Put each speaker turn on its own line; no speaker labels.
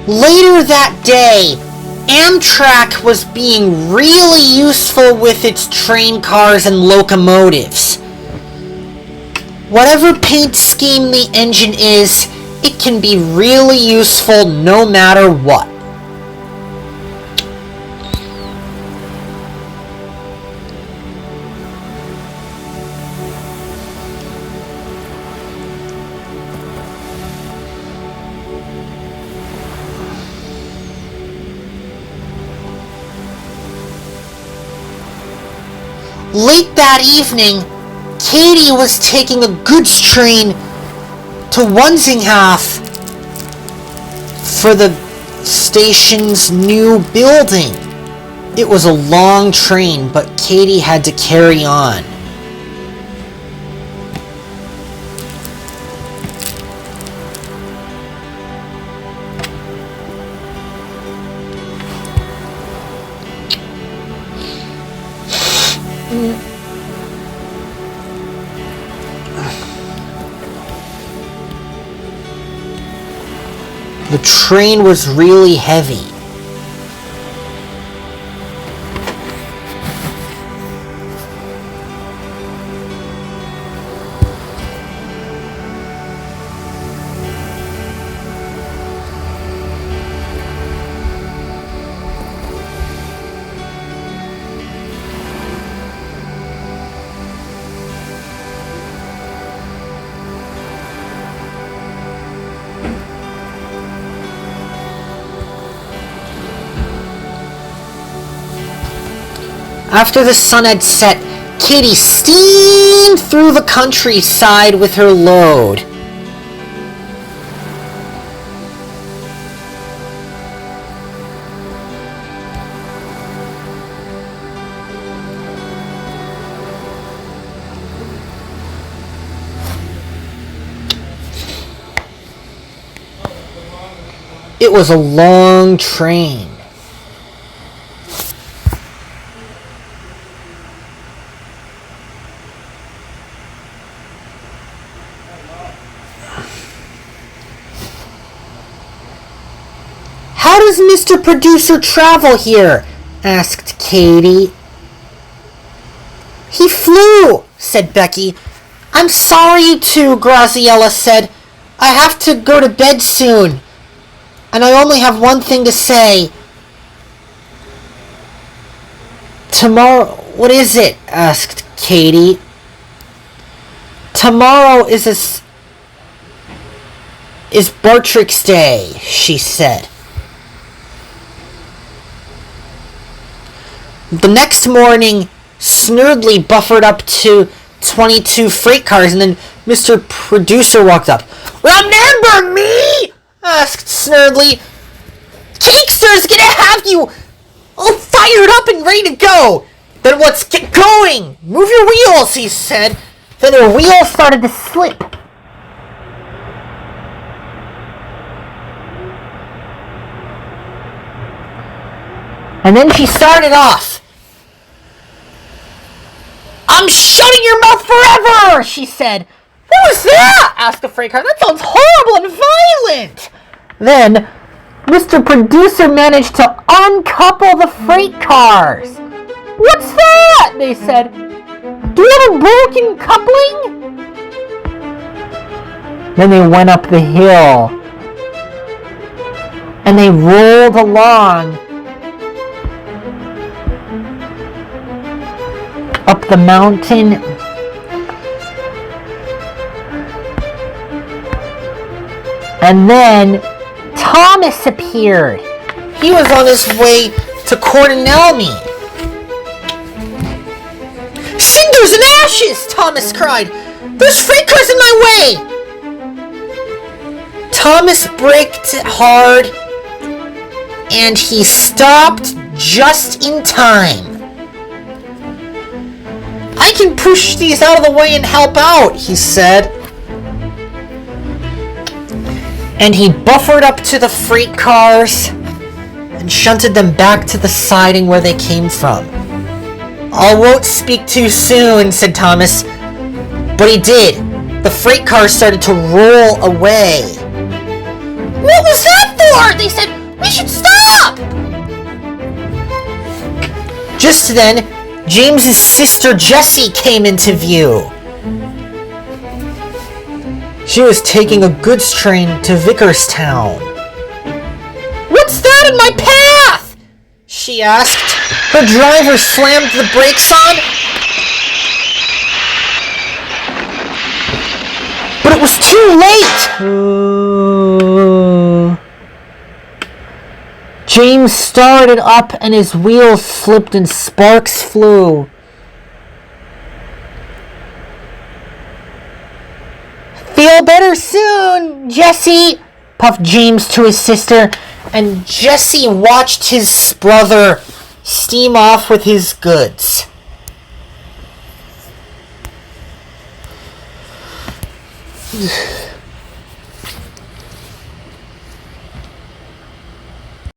Later that day, Amtrak was being really useful with its train cars and locomotives. Whatever paint scheme the engine is, it can be really useful no matter what. Late that evening, Katie was taking a goods train to Wensinghoff for the station's new building. It was a long train, but Katie had to carry on. The train was really heavy. After the sun had set, Katie steamed through the countryside with her load. It was a long train. How does Mr. Producer travel here? Asked Katie. He flew, said Becki. I'm sorry too, Graziella said. I have to go to bed soon. And I only have one thing to say. Tomorrow, what is it? Asked Katie. Tomorrow is Bartrix Day, she said. The next morning, Snurdly buffered up to 22 freight cars, and then Mr. Producer walked up. Remember me? Asked Snurdly. Cakester's gonna have you all fired up and ready to go. Then let's get going. Move your wheels, he said. Then her wheels started to slip. And then she started off. I'm shutting your mouth forever, she said. What was that? Asked the freight car. That sounds horrible and violent. Then, Mr. Producer managed to uncouple the freight cars. What's that? They said. Do you have a broken coupling? Then they went up the hill. And they rolled along. Up the mountain. And then Thomas appeared. He was on his way to Cornelmy. Cinders and ashes! Thomas cried. There's freight cars in my way! Thomas braked hard and he stopped just in time. I can push these out of the way and help out, he said. And he buffered up to the freight cars and shunted them back to the siding where they came from. I won't speak too soon, said Thomas. But he did. The freight cars started to roll away. What was that more! They said we should stop! Just then, James's sister Jessie came into view. She was taking a goods train to Vickerstown. What's that in my path? She asked. Her driver slammed the brakes on, but it was too late! James started up and his wheels slipped and sparks flew. Feel better soon, Jessie, puffed James to his sister, and Jessie watched his brother steam off with his goods.